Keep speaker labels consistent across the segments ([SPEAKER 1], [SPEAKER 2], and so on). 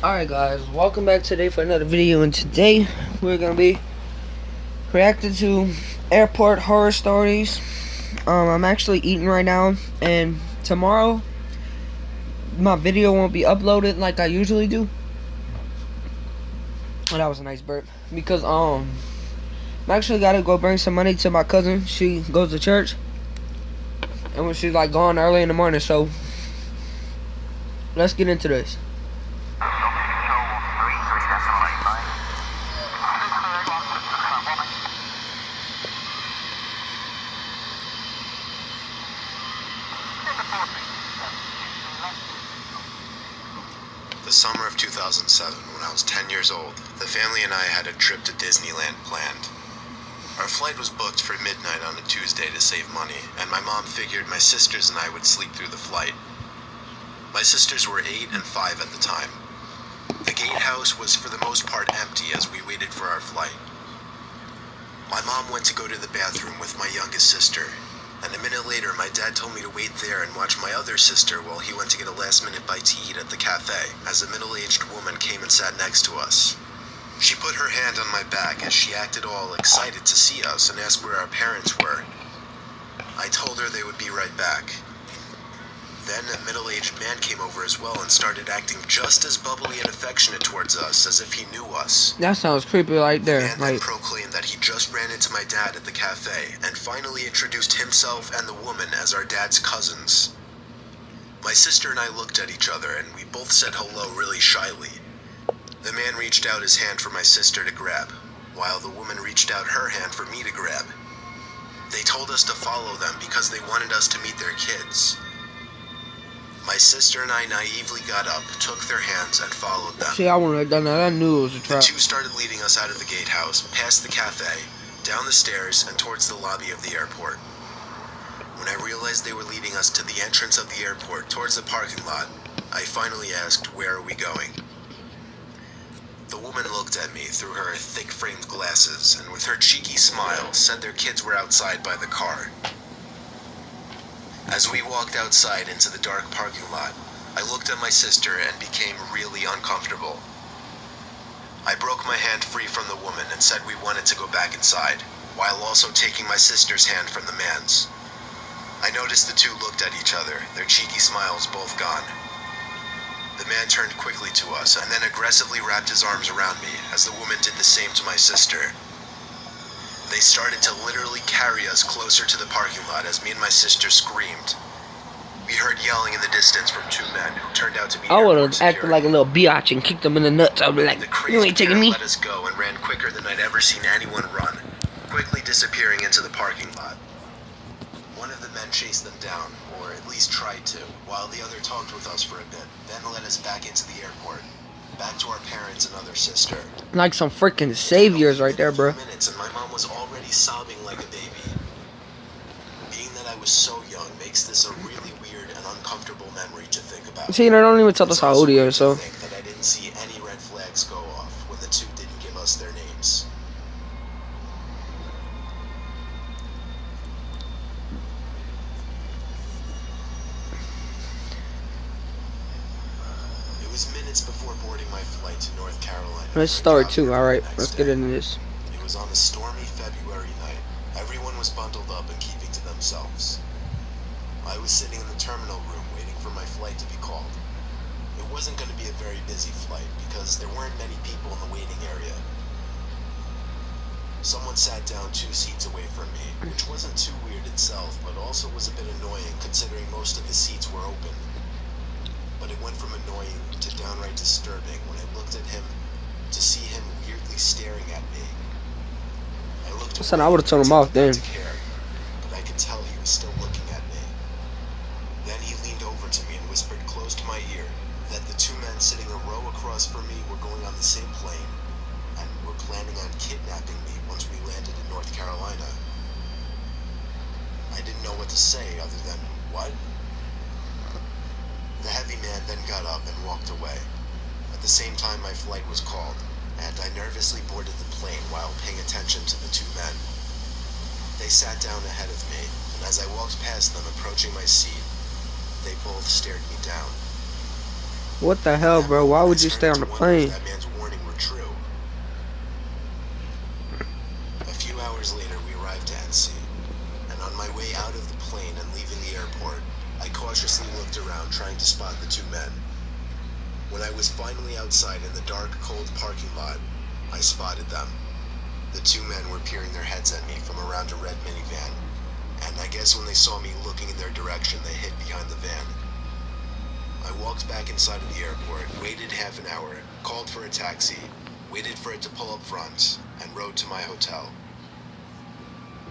[SPEAKER 1] Alright guys, welcome back today for another video, and today we're gonna be reacting to airport horror stories. I'm actually eating right now, and tomorrow my video won't be uploaded like I usually do. Oh, that was a nice burp. Because I'm actually gotta go bring some money to my cousin. She goes to church, and when she's like gone early in the morning, so let's get into this.
[SPEAKER 2] The summer of 2007, when I was 10 years old, the family and I had a trip to Disneyland planned. Our flight was booked for midnight on a Tuesday to save money, and my mom figured my sisters and I would sleep through the flight. My sisters were 8 and 5 at the time. The gatehouse was for the most part empty as we waited for our flight. My mom went to go to the bathroom with my youngest sister, and a minute later my dad told me to wait there and watch my other sister while he went to get a last-minute bite to eat at the cafe, as a middle-aged woman came and sat next to us. She put her hand on my back as she acted all excited to see us and asked where our parents were. I told her they would be right back. Then a middle-aged man came over as well and started acting just as bubbly and affectionate towards us as if he knew us.
[SPEAKER 1] That sounds creepy right there.
[SPEAKER 2] The man then proclaimed that he just ran into my dad at the cafe and finally introduced himself and the woman as our dad's cousins. My sister and I looked at each other and we both said hello really shyly. The man reached out his hand for my sister to grab, while the woman reached out her hand for me to grab. They told us to follow them because they wanted us to meet their kids. My sister and I naively got up, took their hands, and followed them.
[SPEAKER 1] See, I wouldn't have done that. I knew it was a trap.
[SPEAKER 2] The two started leading us out of the gatehouse, past the cafe, down the stairs, and towards the lobby of the airport. When I realized they were leading us to the entrance of the airport, towards the parking lot, I finally asked, "Where are we going?" The woman looked at me through her thick-framed glasses, and with her cheeky smile, said their kids were outside by the car. As we walked outside into the dark parking lot, I looked at my sister and became really uncomfortable. I broke my hand free from the woman and said we wanted to go back inside, while also taking my sister's hand from the man's. I noticed the two looked at each other, their cheeky smiles both gone. The man turned quickly to us and then aggressively wrapped his arms around me as the woman did the same to my sister. They started to literally carry us closer to the parking lot as me and my sister screamed. We heard yelling in the distance from two men who turned out to be
[SPEAKER 1] I would
[SPEAKER 2] airport
[SPEAKER 1] have acted like a little biatch and kicked them in the nuts. I would be like, "You ain't taking me."
[SPEAKER 2] Let us go and ran quicker than I'd ever seen anyone run, quickly disappearing into the parking lot. One of the men chased them down, or at least tried to, while the other talked with us for a bit, then led us back into the airport, back to our parents and other sister.
[SPEAKER 1] Like some freaking saviors right there, bro.
[SPEAKER 2] Minutes and my mom was already sobbing like a baby. Being that I was so young makes this a really weird and uncomfortable memory to think about.
[SPEAKER 1] See, they don't even tell us how old he is, so.
[SPEAKER 2] I think that I didn't see any red flags go off when the two didn't give us their names. It was minutes before boarding my flight to North Carolina.
[SPEAKER 1] Let's start too. Alright, let's get into this.
[SPEAKER 2] It was on a stormy February night. Everyone was bundled up and keeping to themselves. I was sitting in the terminal room waiting for my flight to be called. It wasn't going to be a very busy flight because there weren't many people in the waiting area. Someone sat down 2 seats away from me, which wasn't too weird itself, but also was a bit annoying considering most of the seats were open. But it went from annoying to downright disturbing when I looked at him to see him weirdly staring at me. I looked away.
[SPEAKER 1] I would have turned him off then.
[SPEAKER 2] But I could tell he was still looking at me. Then he leaned over to me and whispered close to my ear that the two men sitting a row across from me were going on the same plane and were planning on kidnapping me once we landed in North Carolina. I didn't know what to say other than, "What?" The heavy man then got up and walked away. At the same time my flight was called, and I nervously boarded the plane while paying attention to the two men. They sat down ahead of me, and as I walked past them approaching my seat, they both stared me down.
[SPEAKER 1] What the hell, bro? Why would you stay on the plane?
[SPEAKER 2] That man's warning were true. A few hours later, we arrived to NC, and on my way out of the plane and leaving the airport, I cautiously looked around trying to spot the two men. When I was finally outside in the dark, cold parking lot, I spotted them. The two men were peering their heads at me from around a red minivan, and I guess when they saw me looking in their direction, they hid behind the van. I walked back inside of the airport, waited half an hour, called for a taxi, waited for it to pull up front, and rode to my hotel.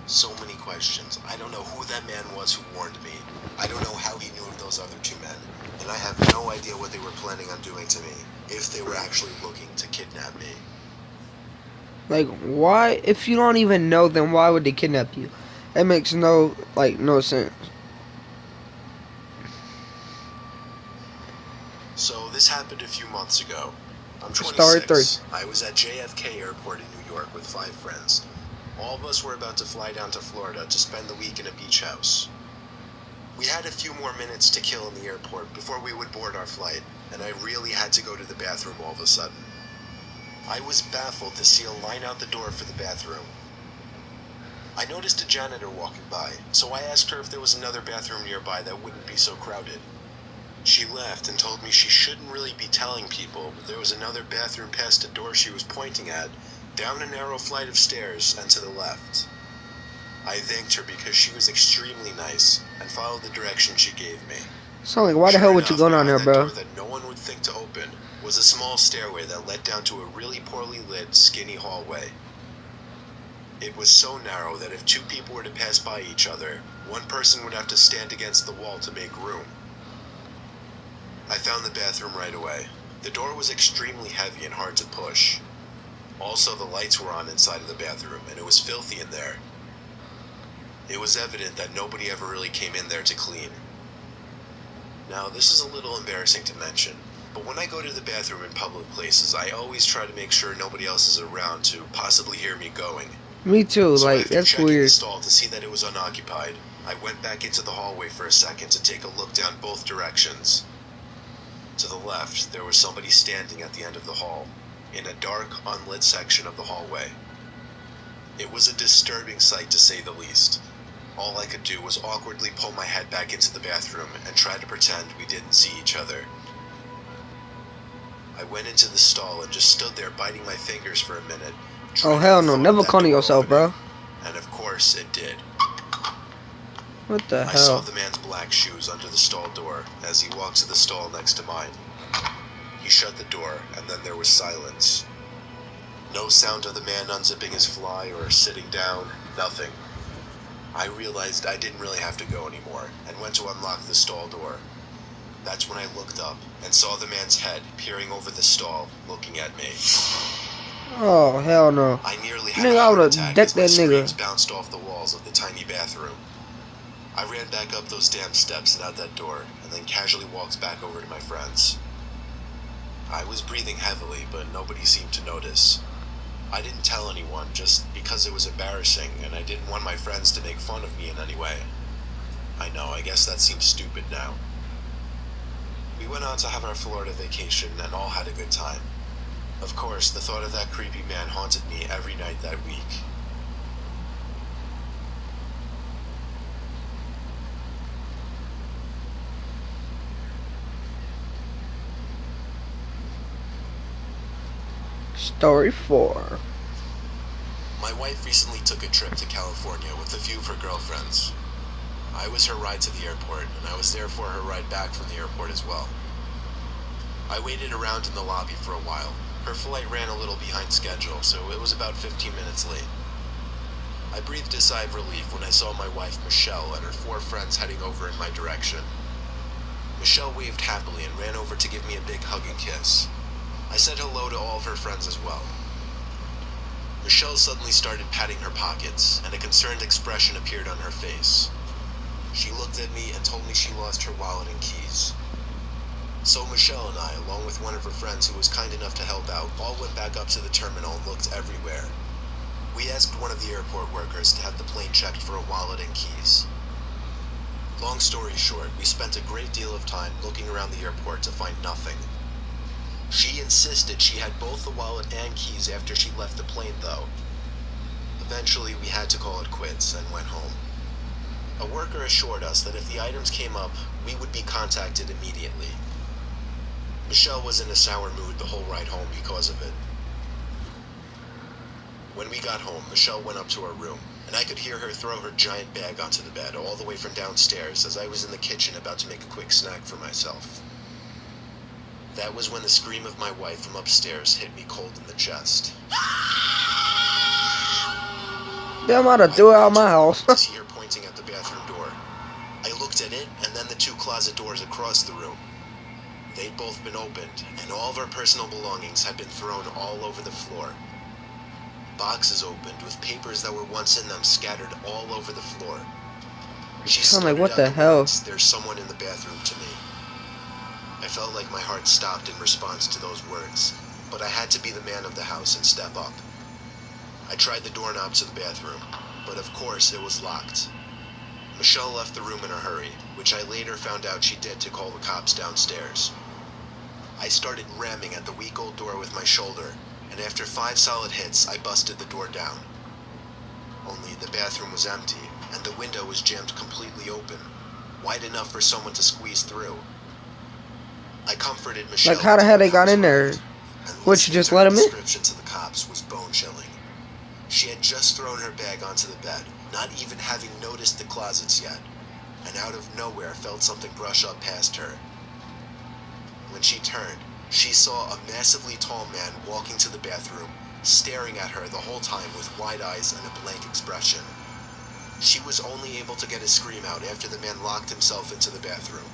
[SPEAKER 2] So many questions. I don't know who that man was who warned me. I don't know how he knew of those other two men, and I have no idea what they were planning on doing to me, if they were actually looking to kidnap me.
[SPEAKER 1] Like, why? If you don't even know them, why would they kidnap you? That makes no sense.
[SPEAKER 2] So this happened a few months ago. I'm 26.
[SPEAKER 1] Story 3.
[SPEAKER 2] I was at JFK Airport in New York with 5 friends. All of us were about to fly down to Florida to spend the week in a beach house. We had a few more minutes to kill in the airport before we would board our flight, and I really had to go to the bathroom all of a sudden. I was baffled to see a line out the door for the bathroom. I noticed a janitor walking by, so I asked her if there was another bathroom nearby that wouldn't be so crowded. She laughed and told me she shouldn't really be telling people, but there was another bathroom past the door she was pointing at, down a narrow flight of stairs and to the left. I thanked her because she was extremely nice and followed the direction she gave me.
[SPEAKER 1] So, like, why the hell would you go down there, bro?
[SPEAKER 2] Door that no one would think to open was a small stairway that led down to a really poorly lit, skinny hallway. It was so narrow that if 2 people were to pass by each other, one person would have to stand against the wall to make room. I found the bathroom right away. The door was extremely heavy and hard to push. Also, the lights were on inside of the bathroom, and it was filthy in there. It was evident that nobody ever really came in there to clean. Now, this is a little embarrassing to mention, but when I go to the bathroom in public places, I always try to make sure nobody else is around to possibly hear me going.
[SPEAKER 1] Me too,
[SPEAKER 2] So
[SPEAKER 1] like,
[SPEAKER 2] after
[SPEAKER 1] that's
[SPEAKER 2] checking
[SPEAKER 1] weird.
[SPEAKER 2] the stall to see that it was unoccupied, I went back into the hallway for a second to take a look down both directions. To the left, there was somebody standing at the end of the hall, in a dark, unlit section of the hallway. It was a disturbing sight to say the least. All I could do was awkwardly pull my head back into the bathroom and try to pretend we didn't see each other. I went into the stall and just stood there biting my fingers for a minute.
[SPEAKER 1] Oh, hell no. Never corner yourself, bro.
[SPEAKER 2] And of course, it did.
[SPEAKER 1] What the
[SPEAKER 2] I saw
[SPEAKER 1] hell?
[SPEAKER 2] the man's black shoes under the stall door as he walked to the stall next to mine. He shut the door, and then there was silence. No sound of the man unzipping his fly or sitting down, nothing. I realized I didn't really have to go anymore, and went to unlock the stall door. That's when I looked up, and saw the man's head peering over the stall, looking at me.
[SPEAKER 1] Oh, hell no.
[SPEAKER 2] I nearly had
[SPEAKER 1] Nigga,
[SPEAKER 2] a
[SPEAKER 1] I
[SPEAKER 2] heart
[SPEAKER 1] would've
[SPEAKER 2] attack
[SPEAKER 1] decked
[SPEAKER 2] as my
[SPEAKER 1] that nigga.
[SPEAKER 2] screams bounced off the walls of the tiny bathroom. I ran back up those damn steps and out that door, and then casually walked back over to my friends. I was breathing heavily, but nobody seemed to notice. I didn't tell anyone, just because it was embarrassing, and I didn't want my friends to make fun of me in any way. I know, I guess that seems stupid now. We went on to have our Florida vacation, and all had a good time. Of course, the thought of that creepy man haunted me every night that week.
[SPEAKER 1] Story 4.
[SPEAKER 2] My wife recently took a trip to California with a few of her girlfriends. I was her ride to the airport, and I was therefore her ride back from the airport as well. I waited around in the lobby for a while. Her flight ran a little behind schedule, so it was about 15 minutes late. I breathed a sigh of relief when I saw my wife Michelle and her 4 friends heading over in my direction. Michelle waved happily and ran over to give me a big hug and kiss. I said hello to all of her friends as well. Michelle suddenly started patting her pockets, and a concerned expression appeared on her face. She looked at me and told me she lost her wallet and keys. So Michelle and I, along with one of her friends who was kind enough to help out, all went back up to the terminal and looked everywhere. We asked one of the airport workers to have the plane checked for a wallet and keys. Long story short, we spent a great deal of time looking around the airport to find nothing. She insisted she had both the wallet and keys after she left the plane, though. Eventually, we had to call it quits and went home. A worker assured us that if the items came up, we would be contacted immediately. Michelle was in a sour mood the whole ride home because of it. When we got home, Michelle went up to her room, and I could hear her throw her giant bag onto the bed all the way from downstairs as I was in the kitchen about to make a quick snack for myself. That was when the scream of my wife from upstairs hit me cold in the chest.
[SPEAKER 1] Damn, I'd have threw it out of my house.
[SPEAKER 2] I see her pointing at the bathroom door. I looked at it and then the two closet doors across the room. They'd both been opened, and all of her personal belongings had been thrown all over the floor. Boxes opened with papers that were once in them scattered all over the floor.
[SPEAKER 1] I'm like, what the hell?
[SPEAKER 2] There's someone in the bathroom to me. I felt like my heart stopped in response to those words, but I had to be the man of the house and step up. I tried the doorknob to the bathroom, but of course it was locked. Michelle left the room in a hurry, which I later found out she did to call the cops downstairs. I started ramming at the weak old door with my shoulder, and after 5 solid hits, I busted the door down. Only the bathroom was empty, and the window was jammed completely open, wide enough for someone to squeeze through. I comforted Michelle.
[SPEAKER 1] Like, how the hell they got in there? Would you just let them in?
[SPEAKER 2] The description to the cops was bone-chilling. She had just thrown her bag onto the bed, not even having noticed the closets yet, and out of nowhere felt something brush up past her. When she turned, she saw a massively tall man walking to the bathroom, staring at her the whole time with wide eyes and a blank expression. She was only able to get a scream out after the man locked himself into the bathroom.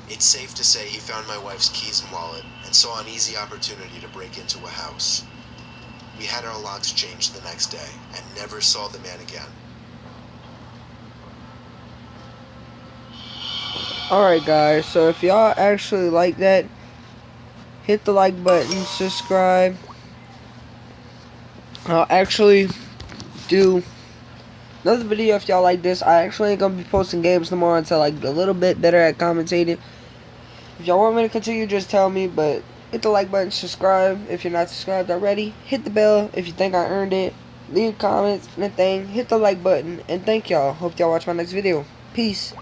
[SPEAKER 2] It's safe to say he found my wife's keys and wallet and saw an easy opportunity to break into a house. We had our locks changed the next day and never saw the man again.
[SPEAKER 1] Alright guys, so if y'all actually like that, hit the like button, subscribe. I'll actually do another video if y'all like this. I actually ain't gonna be posting games no more until like a little bit better at commentating. If y'all want me to continue, just tell me, but hit the like button, subscribe if you're not subscribed already. Hit the bell if you think I earned it. Leave comments and a thing. Hit the like button, and thank y'all. Hope y'all watch my next video. Peace.